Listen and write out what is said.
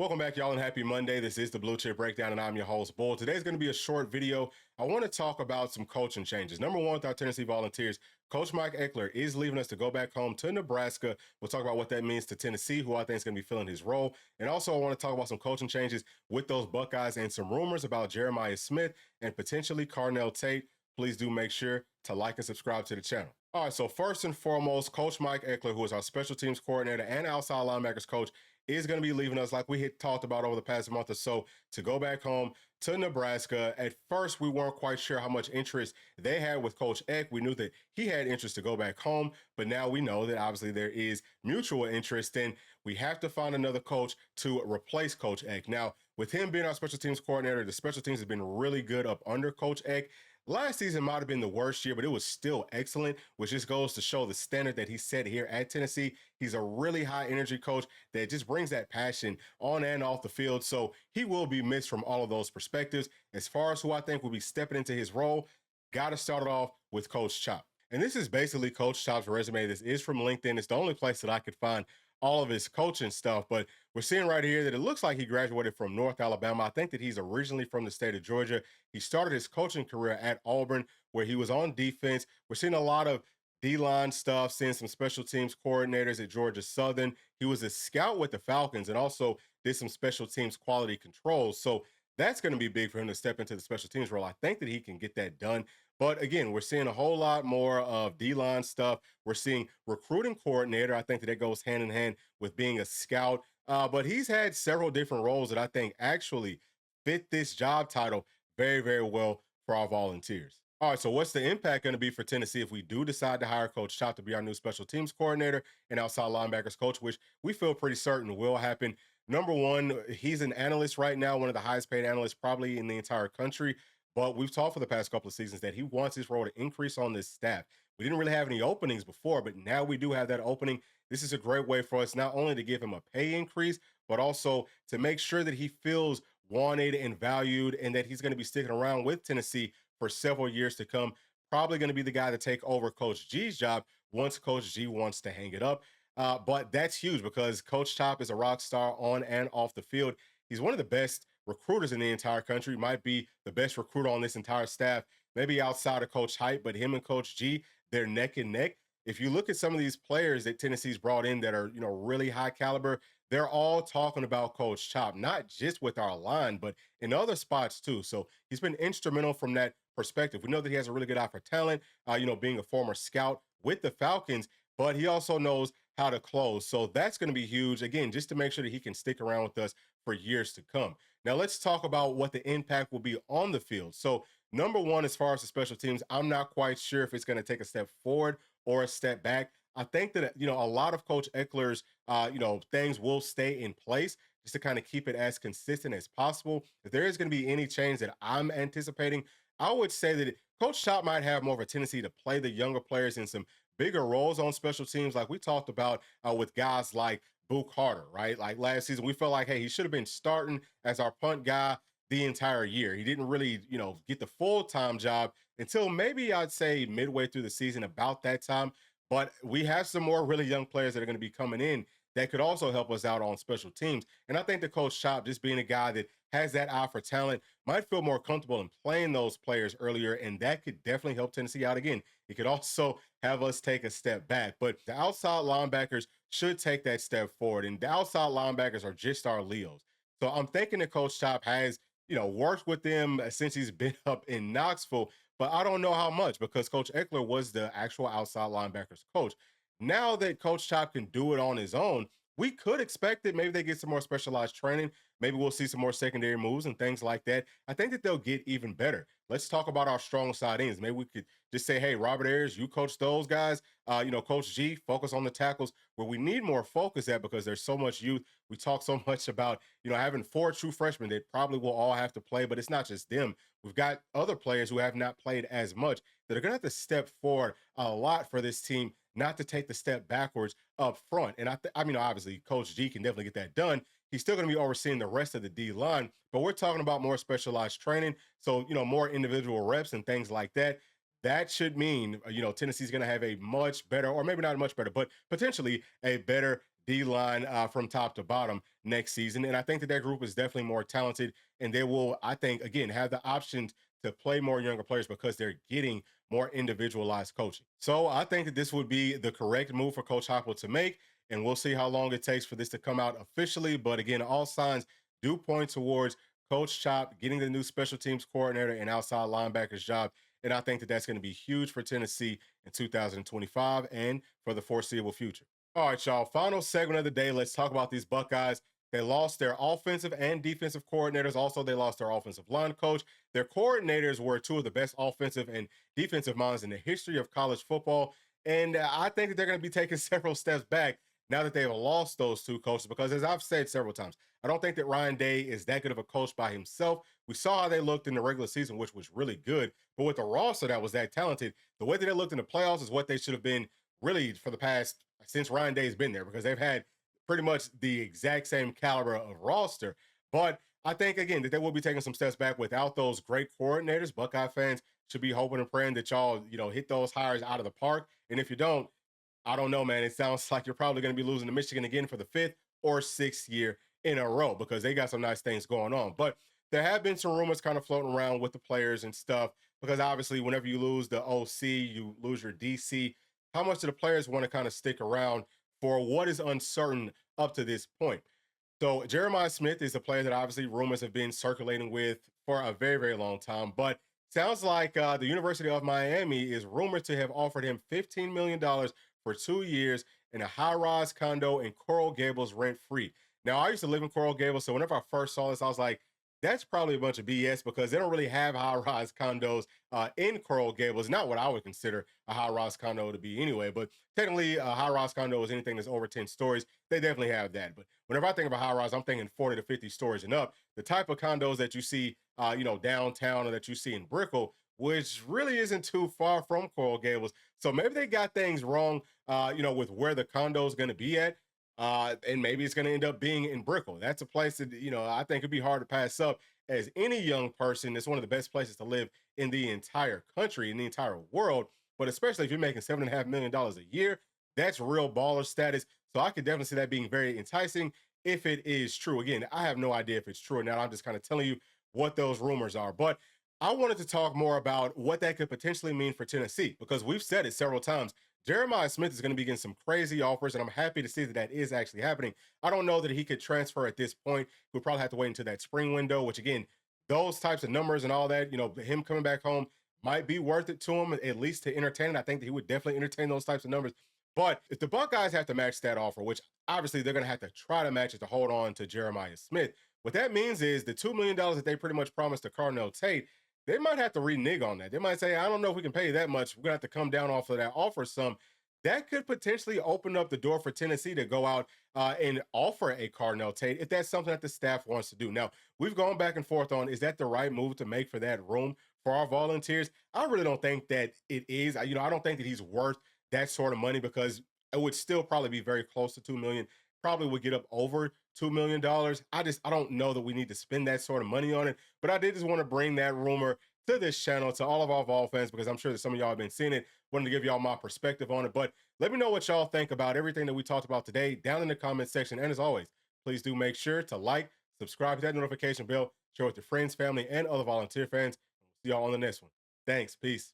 Welcome back, y'all, and happy Monday. This is the Bluechip Breakdown, and I'm your host, Bull. Today's going to be a short video. I want to talk about some coaching changes. Number one, with our Tennessee Volunteers, Coach Mike Ekeler is leaving us to go back home to Nebraska. We'll talk about what that means to Tennessee, who I think is going to be filling his role. And also, I want to talk about some coaching changes with those Buckeyes and some rumors about Jeremiah Smith and potentially Carnell Tate. Please do make sure to like and subscribe to the channel. All right, so first and foremost, Coach Mike Ekeler, who is our special teams coordinator and outside linebackers coach, is going to be leaving us, like we had talked about over the past month or so, to go back home to Nebraska. At first, we weren't quite sure how much interest they had with Coach Eck. We knew that he had interest to go back home, but now we know that obviously there is mutual interest, and we have to find another coach to replace Coach Eck. Now, with him being our special teams coordinator, the special teams have been really good up under Coach Eck. Last season might have been the worst year, but it was still excellent, which just goes to show the standard that he set here at Tennessee. He's a really high energy coach that just brings that passion on and off the field. So he will be missed from all of those perspectives. As far as who I think will be stepping into his role, got to start it off with Coach Chop. And this is basically Coach Chop's resume. This is from LinkedIn. It's the only place that I could find all of his coaching stuff, but we're seeing right here that it looks like he graduated from North Alabama. I think that he's originally from the state of Georgia. He started his coaching career at Auburn, where he was on defense. We're seeing a lot of D-line stuff, seeing some special teams coordinators at Georgia Southern. He was a scout with the Falcons and also did some special teams quality controls. So that's going to be big for him to step into the special teams role. I think that he can get that done. But again, we're seeing a whole lot more of D-line stuff. We're seeing recruiting coordinator. I think that goes hand in hand with being a scout. But he's had several different roles that I think actually fit this job title very, very well for our Volunteers. All right, so what's the impact going to be for Tennessee if we do decide to hire Coach Chop to be our new special teams coordinator and outside linebackers coach, which we feel pretty certain will happen? Number one, he's an analyst right now, one of the highest paid analysts probably in the entire country. But we've talked for the past couple of seasons that he wants his role to increase on this staff. We didn't really have any openings before, but now we do have that opening. This is a great way for us not only to give him a pay increase, but also to make sure that he feels wanted and valued and that he's going to be sticking around with Tennessee for several years to come. Probably going to be the guy to take over Coach G's job once Coach G wants to hang it up. But that's huge because Coach Chop is a rock star on and off the field. He's one of the best recruiters in the entire country, might be the best recruiter on this entire staff, maybe outside of Coach Hype, but him and Coach G, they're neck and neck. If you look at some of these players that Tennessee's brought in that are, really high caliber, they're all talking about Coach Chop, not just with our line, but in other spots too. So he's been instrumental from that perspective. We know that he has a really good eye for talent, being a former scout with the Falcons, but he also knows how to close. So that's going to be huge, again, just to make sure that he can stick around with us for years to come. Now, let's talk about what the impact will be on the field. So, number one, as far as the special teams, I'm not quite sure if it's going to take a step forward or a step back. I think that, a lot of Coach Eckler's, things will stay in place just to kind of keep it as consistent as possible. If there is going to be any change that I'm anticipating, I would say that Coach Chop might have more of a tendency to play the younger players in some bigger roles on special teams, like we talked about with guys like Boo Carter, right? Like last season, we felt like, hey, he should have been starting as our punt guy the entire year. He didn't really, get the full-time job until maybe I'd say midway through the season, about that time. But we have some more really young players that are going to be coming in that could also help us out on special teams. And I think the Coach Chop, just being a guy that has that eye for talent, might feel more comfortable in playing those players earlier, and that could definitely help Tennessee out. Again, it could also have us take a step back. But the outside linebackers should take that step forward, and the outside linebackers are just our Leos. So I'm thinking that Coach Chop has, worked with them since he's been up in Knoxville, but I don't know how much because Coach Ekeler was the actual outside linebackers coach. Now that Coach Chop can do it on his own, we could expect that maybe they get some more specialized training. Maybe we'll see some more secondary moves and things like that. I think that they'll get even better. Let's talk about our strong side ends. Maybe we could just say, hey, Robert Ayers, you coach those guys. Coach G, focus on the tackles where we need more focus at because there's so much youth. We talk so much about, having 4 true freshmen that probably will all have to play, but it's not just them. We've got other players who have not played as much that are going to have to step forward a lot for this team not to take the step backwards up front. And obviously, Coach G can definitely get that done. He's still going to be overseeing the rest of the D line, but we're talking about more specialized training. So, more individual reps and things like that. That should mean, Tennessee's going to have a much better, or maybe not much better, but potentially a better D line from top to bottom next season. And I think that that group is definitely more talented, and they will, I think, again, have the options to play more younger players because they're getting more individualized coaching. So I think that this would be the correct move for Coach Heupel to make, and we'll see how long it takes for this to come out officially. But again, all signs do point towards Coach Chop getting the new special teams coordinator and outside linebackers job. And I think that that's going to be huge for Tennessee in 2025 and for the foreseeable future. All right, y'all. Final segment of the day. Let's talk about these Buckeyes. They lost their offensive and defensive coordinators. Also, they lost their offensive line coach. Their coordinators were two of the best offensive and defensive minds in the history of college football. And I think that they're going to be taking several steps back now that they've lost those two coaches, because as I've said several times, I don't think that Ryan Day is that good of a coach by himself. We saw how they looked in the regular season, which was really good. But with the roster that was that talented, the way that they looked in the playoffs is what they should have been really for the past since Ryan Day's been there, because they've had pretty much the exact same caliber of roster. But I think again that they will be taking some steps back without those great coordinators. Buckeye fans should be hoping and praying that y'all, hit those hires out of the park. And if you don't, I don't know, man. It sounds like you're probably going to be losing to Michigan again for the fifth or sixth year in a row, because they got some nice things going on. But there have been some rumors kind of floating around with the players and stuff, because obviously, whenever you lose the OC, you lose your DC. How much do the players want to kind of stick around for what is uncertain up to this point? So Jeremiah Smith is a player that obviously rumors have been circulating with for a very, very long time. But sounds like the University of Miami is rumored to have offered him $15 million for 2 years in a high-rise condo in Coral Gables, rent-free. Now, I used to live in Coral Gables, so whenever I first saw this, I was like, that's probably a bunch of BS, because they don't really have high-rise condos in Coral Gables. Not what I would consider a high-rise condo to be anyway, but technically a high-rise condo is anything that's over 10 stories. They definitely have that. But whenever I think of a high-rise, I'm thinking 40 to 50 stories and up. The type of condos that you see, downtown, or that you see in Brickell, which really isn't too far from Coral Gables. So maybe they got things wrong, with where the condo is going to be at. And maybe it's going to end up being in Brickell. That's a place that, I think it'd be hard to pass up as any young person. It's one of the best places to live in the entire country, in the entire world. But especially if you're making $7.5 million a year, that's real baller status. So I could definitely see that being very enticing if it is true. Again, I have no idea if it's true or not. I'm just kind of telling you what those rumors are. But I wanted to talk more about what that could potentially mean for Tennessee, because we've said it several times. Jeremiah Smith is going to be getting some crazy offers, and I'm happy to see that that is actually happening. I don't know that he could transfer at this point. We'll probably have to wait until that spring window, which again, those types of numbers and all that, him coming back home might be worth it to him, at least to entertain it. I think that he would definitely entertain those types of numbers. But if the Buckeyes have to match that offer, which obviously they're going to have to try to match it to hold on to Jeremiah Smith, what that means is the $2 million that they pretty much promised to Carnell Tate, they might have to renege on that. They might say, I don't know if we can pay you that much. We're going to have to come down off of that offer some. That could potentially open up the door for Tennessee to go out and offer a Carnell Tate if that's something that the staff wants to do. Now, we've gone back and forth on, is that the right move to make for that room for our volunteers? I really don't think that it is. I don't think that he's worth that sort of money, because it would still probably be very close to 2 million. Probably would get up over $2 million. I don't know that we need to spend that sort of money on it. But I did just want to bring that rumor to this channel, to all of our Vol fans, because I'm sure that some of y'all have been seeing it. Wanted to give y'all my perspective on it. But let me know what y'all think about everything that we talked about today down in the comment section. And as always, please do make sure to like, subscribe, hit that notification bell, share with your friends, family, and other volunteer fans. See y'all on the next one. Thanks. Peace.